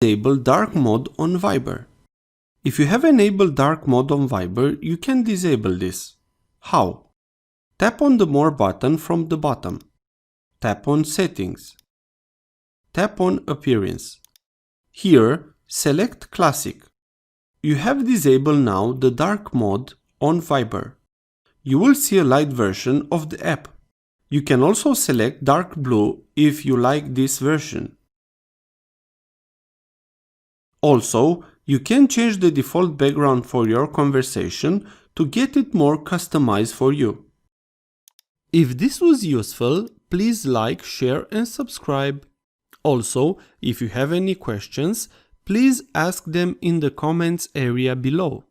disable dark mode on Viber. If you have enabled dark mode on Viber, you can disable this. How? Tap on the More button from the bottom. Tap on Settings. Tap on Appearance. Here, select Classic. You have disabled now the dark mode on Viber. You will see a light version of the app. You can also select dark blue if you like this version. Also, you can change the default background for your conversation to get it more customized for you. If this was useful, please like, share and subscribe. Also, if you have any questions, please ask them in the comments area below.